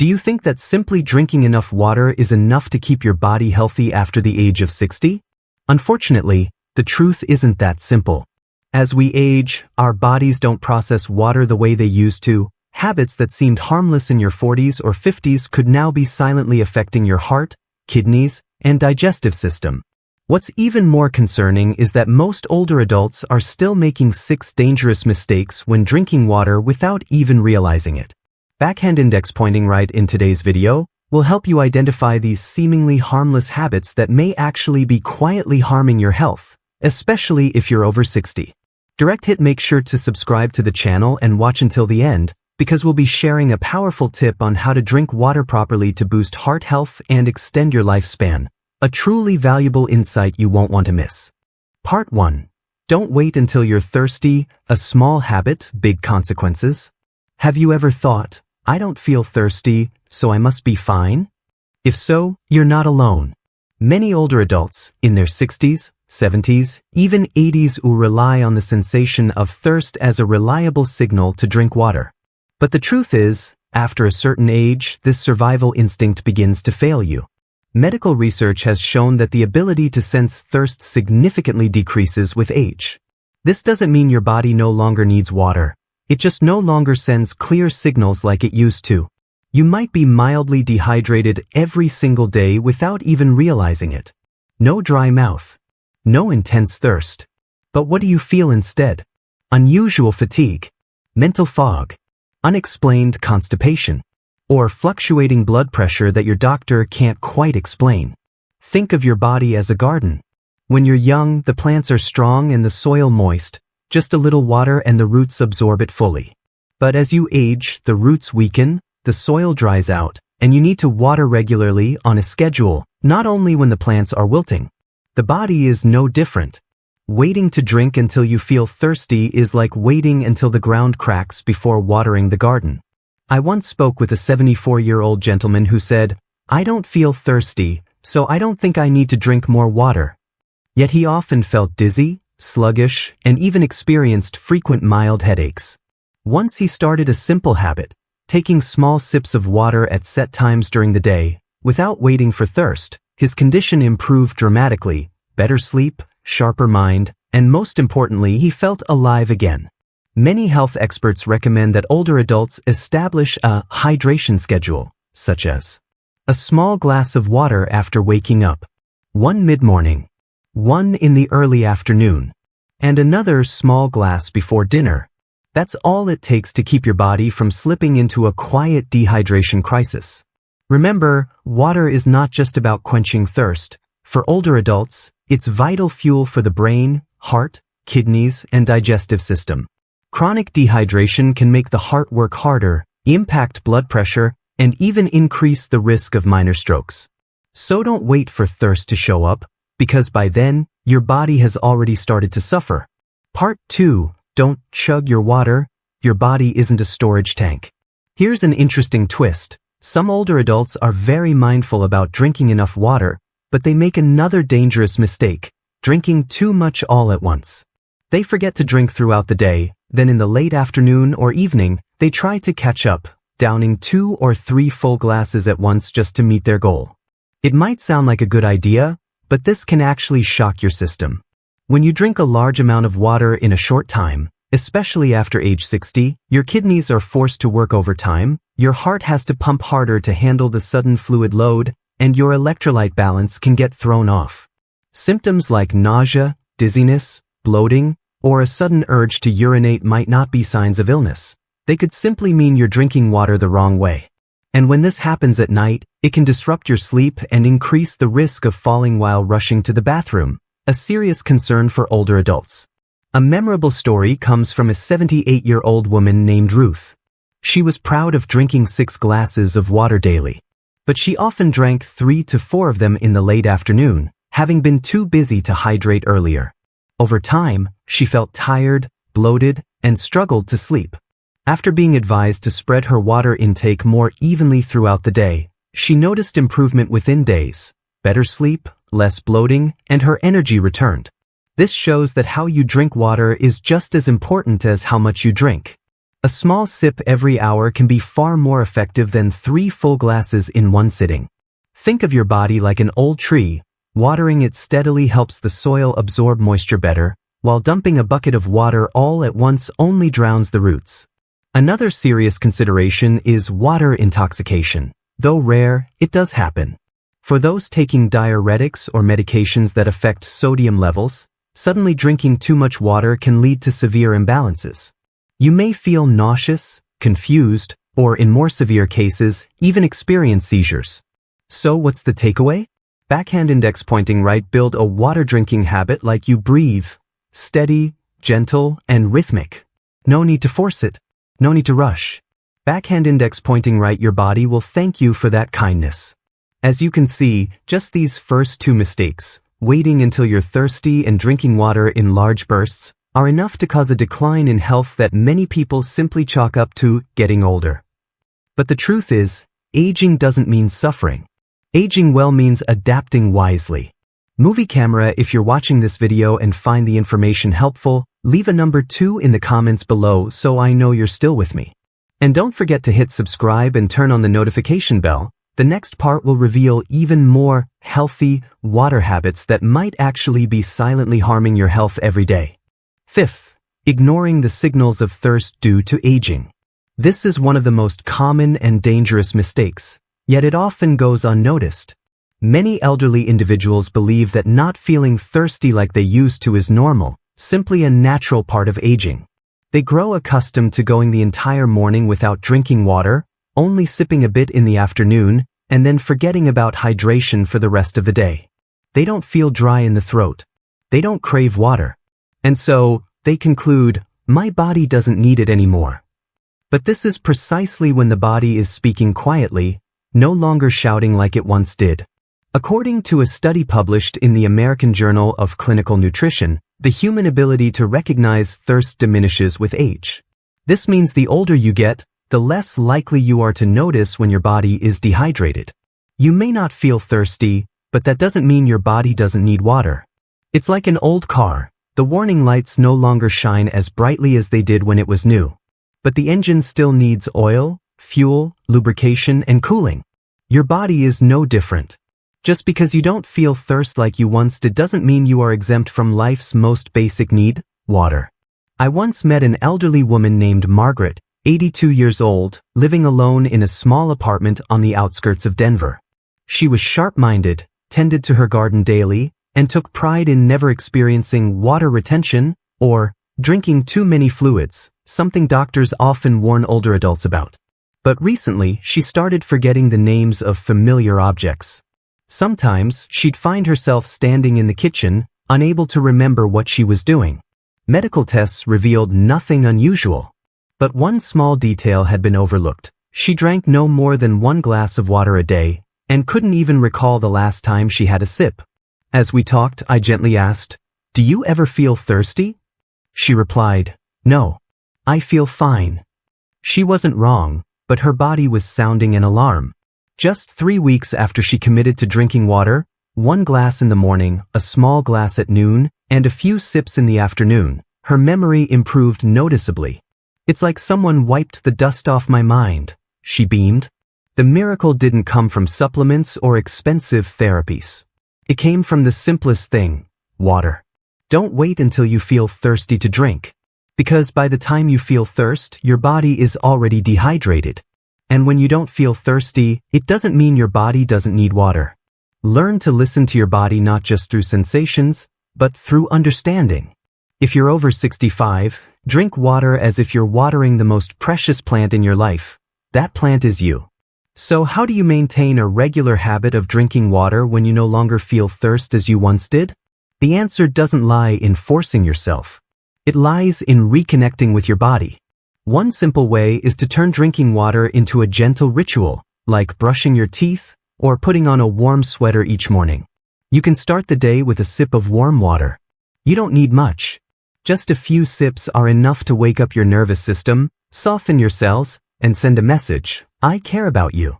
Do you think that simply drinking enough water is enough to keep your body healthy after the age of 60? Unfortunately, the truth isn't that simple. As we age, our bodies don't process water the way they used to. Habits that seemed harmless in your 40s or 50s could now be silently affecting your heart, kidneys, and digestive system. What's even more concerning is that most older adults are still making 6 dangerous mistakes when drinking water without even realizing it. Backhand index pointing right in today's video will help you identify these seemingly harmless habits that may actually be quietly harming your health, especially if you're over 60. Direct hit, make sure to subscribe to the channel and watch until the end, because we'll be sharing a powerful tip on how to drink water properly to boost heart health and extend your lifespan. A truly valuable insight you won't want to miss. Part 1. Don't wait until you're thirsty. A small habit, big consequences. Have you ever thought, I don't feel thirsty, so I must be fine? If so, you're not alone. Many older adults, in their 60s, 70s, even 80s, who rely on the sensation of thirst as a reliable signal to drink water. But the truth is, after a certain age, this survival instinct begins to fail you. Medical research has shown that the ability to sense thirst significantly decreases with age. This doesn't mean your body no longer needs water. It just no longer sends clear signals like it used to. You might be mildly dehydrated every single day without even realizing it. No dry mouth. No intense thirst. But what do you feel instead? Unusual fatigue. Mental fog. Unexplained constipation. Or fluctuating blood pressure that your doctor can't quite explain. Think of your body as a garden. When you're young, the plants are strong and the soil moist, just a little water and the roots absorb it fully. But as you age, the roots weaken, the soil dries out, and you need to water regularly on a schedule, not only when the plants are wilting. The body is no different. Waiting to drink until you feel thirsty is like waiting until the ground cracks before watering the garden. I once spoke with a 74-year-old gentleman who said, I don't feel thirsty, so I don't think I need to drink more water. Yet he often felt dizzy, sluggish, and even experienced frequent mild headaches. Once he started a simple habit, taking small sips of water at set times during the day, without waiting for thirst, his condition improved dramatically, better sleep, sharper mind, and most importantly, he felt alive again. Many health experts recommend that older adults establish a hydration schedule, such as a small glass of water after waking up, 1 mid-morning, 1 in the early afternoon, and another small glass before dinner. That's all it takes to keep your body from slipping into a quiet dehydration crisis. Remember, water is not just about quenching thirst. For older adults, it's vital fuel for the brain, heart, kidneys, and digestive system. Chronic dehydration can make the heart work harder, impact blood pressure, and even increase the risk of minor strokes. So don't wait for thirst to show up, because by then, your body has already started to suffer. Part 2. Don't chug your water. Your body isn't a storage tank. Here's an interesting twist. Some older adults are very mindful about drinking enough water, but they make another dangerous mistake, drinking too much all at once. They forget to drink throughout the day, then in the late afternoon or evening, they try to catch up, downing 2 or 3 full glasses at once just to meet their goal. It might sound like a good idea, but this can actually shock your system. When you drink a large amount of water in a short time, especially after age 60, your kidneys are forced to work overtime, your heart has to pump harder to handle the sudden fluid load, and your electrolyte balance can get thrown off. Symptoms like nausea, dizziness, bloating, or a sudden urge to urinate might not be signs of illness. They could simply mean you're drinking water the wrong way. And when this happens at night, it can disrupt your sleep and increase the risk of falling while rushing to the bathroom, a serious concern for older adults. A memorable story comes from a 78-year-old woman named Ruth. She was proud of drinking 6 glasses of water daily. But she often drank 3 to 4 of them in the late afternoon, having been too busy to hydrate earlier. Over time, she felt tired, bloated, and struggled to sleep. After being advised to spread her water intake more evenly throughout the day, she noticed improvement within days, better sleep, less bloating, and her energy returned. This shows that how you drink water is just as important as how much you drink. A small sip every hour can be far more effective than 3 full glasses in one sitting. Think of your body like an old tree. Watering it steadily helps the soil absorb moisture better, while dumping a bucket of water all at once only drowns the roots. Another serious consideration is water intoxication. Though rare, it does happen. For those taking diuretics or medications that affect sodium levels, suddenly drinking too much water can lead to severe imbalances. You may feel nauseous, confused, or in more severe cases, even experience seizures. So what's the takeaway? Backhand index pointing right. Build a water drinking habit like you breathe. Steady, gentle, and rhythmic. No need to force it. No need to rush. Backhand index pointing right. Your body will thank you for that kindness. As you can see, just these first 2 mistakes, waiting until you're thirsty and drinking water in large bursts, are enough to cause a decline in health that many people simply chalk up to getting older. But the truth is, aging doesn't mean suffering. Aging well means adapting wisely. Movie camera, if you're watching this video and find the information helpful, leave a number 2 in the comments below so I know you're still with me. And don't forget to hit subscribe and turn on the notification bell. The next part will reveal even more healthy water habits that might actually be silently harming your health every day. 5th, ignoring the signals of thirst due to aging. This is one of the most common and dangerous mistakes, yet it often goes unnoticed. Many elderly individuals believe that not feeling thirsty like they used to is normal, simply a natural part of aging. They grow accustomed to going the entire morning without drinking water, only sipping a bit in the afternoon, and then forgetting about hydration for the rest of the day. They don't feel dry in the throat. They don't crave water. And so, they conclude, my body doesn't need it anymore. But this is precisely when the body is speaking quietly, no longer shouting like it once did. According to a study published in the American Journal of Clinical Nutrition, the human ability to recognize thirst diminishes with age. This means the older you get, the less likely you are to notice when your body is dehydrated. You may not feel thirsty, but that doesn't mean your body doesn't need water. It's like an old car. The warning lights no longer shine as brightly as they did when it was new. But the engine still needs oil, fuel, lubrication, and cooling. Your body is no different. Just because you don't feel thirst like you once did doesn't mean you are exempt from life's most basic need, water. I once met an elderly woman named Margaret, 82 years old, living alone in a small apartment on the outskirts of Denver. She was sharp-minded, tended to her garden daily, and took pride in never experiencing water retention or drinking too many fluids, something doctors often warn older adults about. But recently, she started forgetting the names of familiar objects. Sometimes, she'd find herself standing in the kitchen, unable to remember what she was doing. Medical tests revealed nothing unusual. But one small detail had been overlooked. She drank no more than 1 glass of water a day, and couldn't even recall the last time she had a sip. As we talked, I gently asked, "Do you ever feel thirsty?" She replied, "No. I feel fine." She wasn't wrong, but her body was sounding an alarm. Just 3 weeks after she committed to drinking water, 1 glass in the morning, a small glass at noon, and a few sips in the afternoon, her memory improved noticeably. "It's like someone wiped the dust off my mind," she beamed. The miracle didn't come from supplements or expensive therapies. It came from the simplest thing, water. Don't wait until you feel thirsty to drink. Because by the time you feel thirst, your body is already dehydrated. And when you don't feel thirsty, it doesn't mean your body doesn't need water. Learn to listen to your body not just through sensations, but through understanding. If you're over 65, drink water as if you're watering the most precious plant in your life. That plant is you. So how do you maintain a regular habit of drinking water when you no longer feel thirst as you once did? The answer doesn't lie in forcing yourself. It lies in reconnecting with your body. One simple way is to turn drinking water into a gentle ritual, like brushing your teeth or putting on a warm sweater each morning. You can start the day with a sip of warm water. You don't need much. Just a few sips are enough to wake up your nervous system, soften your cells, and send a message, "I care about you."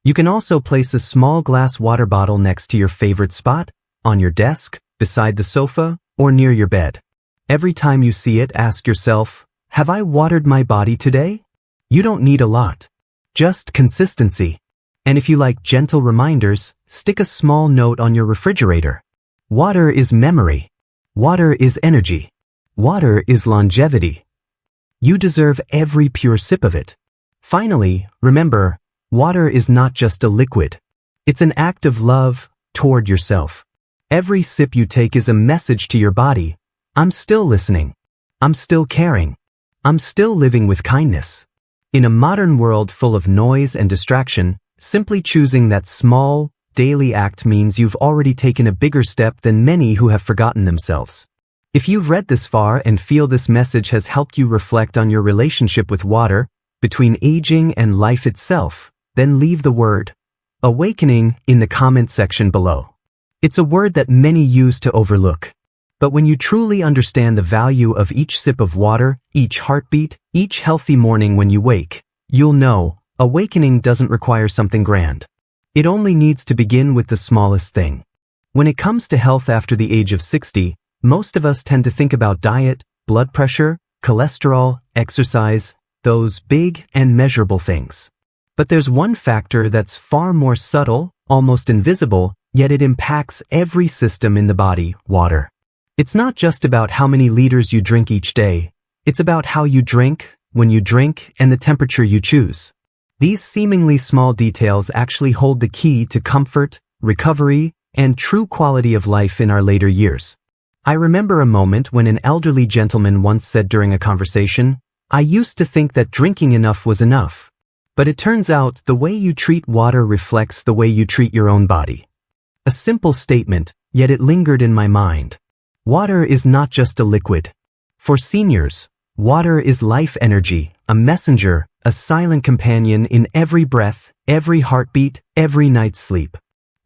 You can also place a small glass water bottle next to your favorite spot, on your desk, beside the sofa, or near your bed. Every time you see it, ask yourself, Have I watered my body today? You don't need a lot. Just consistency. And if you like gentle reminders, stick a small note on your refrigerator. Water is memory. Water is energy. Water is longevity. You deserve every pure sip of it. Finally, remember, water is not just a liquid. It's an act of love toward yourself. Every sip you take is a message to your body. I'm still listening. I'm still caring. I'm still living with kindness. In a modern world full of noise and distraction, simply choosing that small, daily act means you've already taken a bigger step than many who have forgotten themselves. If you've read this far and feel this message has helped you reflect on your relationship with water, between aging and life itself, then leave the word awakening in the comment section below. It's a word that many use to overlook. But when you truly understand the value of each sip of water, each heartbeat, each healthy morning when you wake, you'll know, awakening doesn't require something grand. It only needs to begin with the smallest thing. When it comes to health after the age of 60, most of us tend to think about diet, blood pressure, cholesterol, exercise, those big and measurable things. But there's one factor that's far more subtle, almost invisible, yet it impacts every system in the body: water. It's not just about how many liters you drink each day. It's about how you drink, when you drink, and the temperature you choose. These seemingly small details actually hold the key to comfort, recovery, and true quality of life in our later years. I remember a moment when an elderly gentleman once said during a conversation, "I used to think that drinking enough was enough. But it turns out the way you treat water reflects the way you treat your own body." A simple statement, yet it lingered in my mind. Water is not just a liquid. For seniors, water is life energy, a messenger, a silent companion in every breath, every heartbeat, every night's sleep.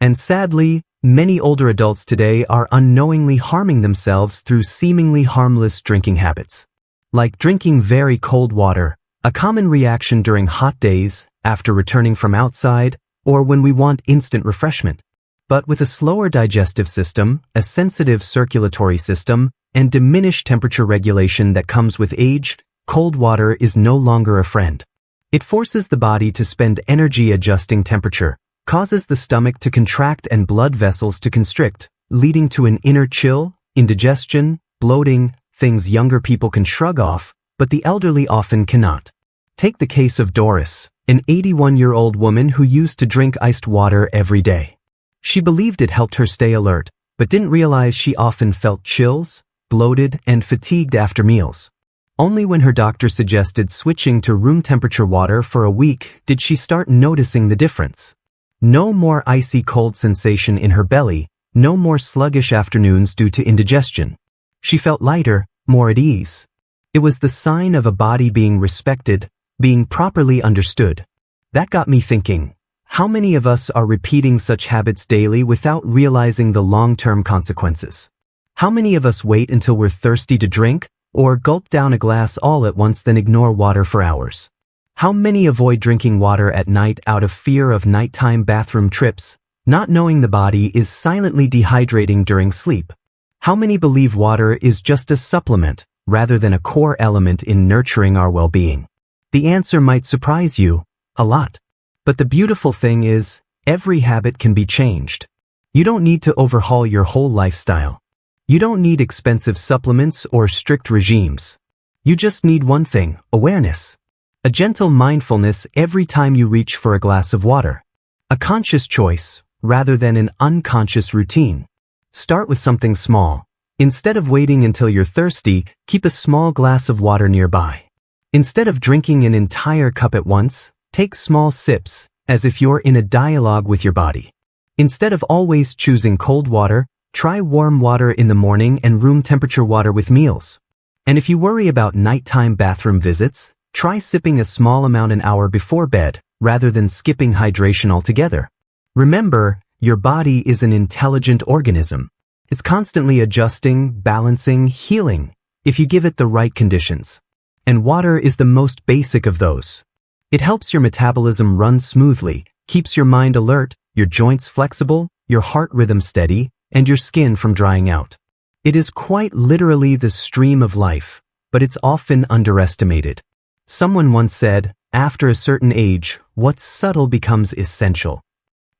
And sadly, many older adults today are unknowingly harming themselves through seemingly harmless drinking habits. Like drinking very cold water, a common reaction during hot days, after returning from outside, or when we want instant refreshment. But with a slower digestive system, a sensitive circulatory system, and diminished temperature regulation that comes with age, cold water is no longer a friend. It forces the body to spend energy adjusting temperature, causes the stomach to contract and blood vessels to constrict, leading to an inner chill, indigestion, bloating, things younger people can shrug off, but the elderly often cannot. Take the case of Doris, an 81-year-old woman who used to drink iced water every day. She believed it helped her stay alert, but didn't realize she often felt chills, bloated, and fatigued after meals. Only when her doctor suggested switching to room temperature water for a week did she start noticing the difference. No more icy cold sensation in her belly, no more sluggish afternoons due to indigestion. She felt lighter, more at ease. It was the sign of a body being respected, being properly understood. That got me thinking. How many of us are repeating such habits daily without realizing the long-term consequences? How many of us wait until we're thirsty to drink, or gulp down a glass all at once then ignore water for hours? How many avoid drinking water at night out of fear of nighttime bathroom trips, not knowing the body is silently dehydrating during sleep? How many believe water is just a supplement, rather than a core element in nurturing our well-being? The answer might surprise you, a lot. But the beautiful thing is, every habit can be changed. You don't need to overhaul your whole lifestyle. You don't need expensive supplements or strict regimes. You just need one thing: awareness. A gentle mindfulness every time you reach for a glass of water. A conscious choice, rather than an unconscious routine. Start with something small. Instead of waiting until you're thirsty, keep a small glass of water nearby. Instead of drinking an entire cup at once, take small sips, as if you're in a dialogue with your body. Instead of always choosing cold water, try warm water in the morning and room temperature water with meals. And if you worry about nighttime bathroom visits, try sipping a small amount an hour before bed, rather than skipping hydration altogether. Remember, your body is an intelligent organism. It's constantly adjusting, balancing, healing, if you give it the right conditions. And water is the most basic of those. It helps your metabolism run smoothly, keeps your mind alert, your joints flexible, your heart rhythm steady, and your skin from drying out. It is quite literally the stream of life, but it's often underestimated. Someone once said, after a certain age, what's subtle becomes essential.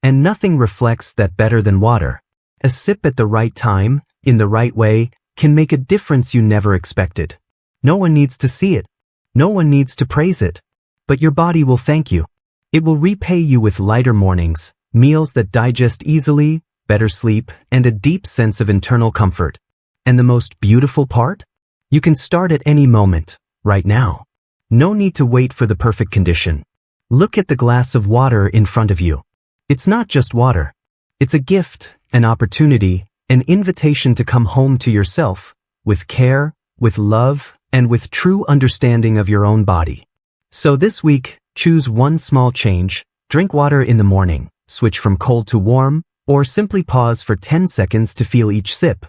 And nothing reflects that better than water. A sip at the right time, in the right way, can make a difference you never expected. No one needs to see it. No one needs to praise it. But your body will thank you. It will repay you with lighter mornings, meals that digest easily, better sleep, and a deep sense of internal comfort. And the most beautiful part? You can start at any moment, right now. No need to wait for the perfect condition. Look at the glass of water in front of you. It's not just water. It's a gift, an opportunity, an invitation to come home to yourself, with care, with love, and with true understanding of your own body. So this week, choose one small change, drink water in the morning, switch from cold to warm, or simply pause for 10 seconds to feel each sip.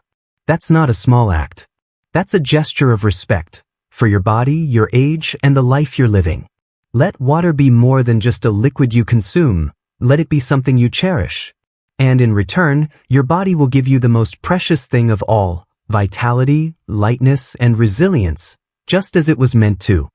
That's not a small act. That's a gesture of respect for your body, your age, and the life you're living. Let water be more than just a liquid you consume. Let it be something you cherish. And in return, your body will give you the most precious thing of all, vitality, lightness, and resilience, just as it was meant to.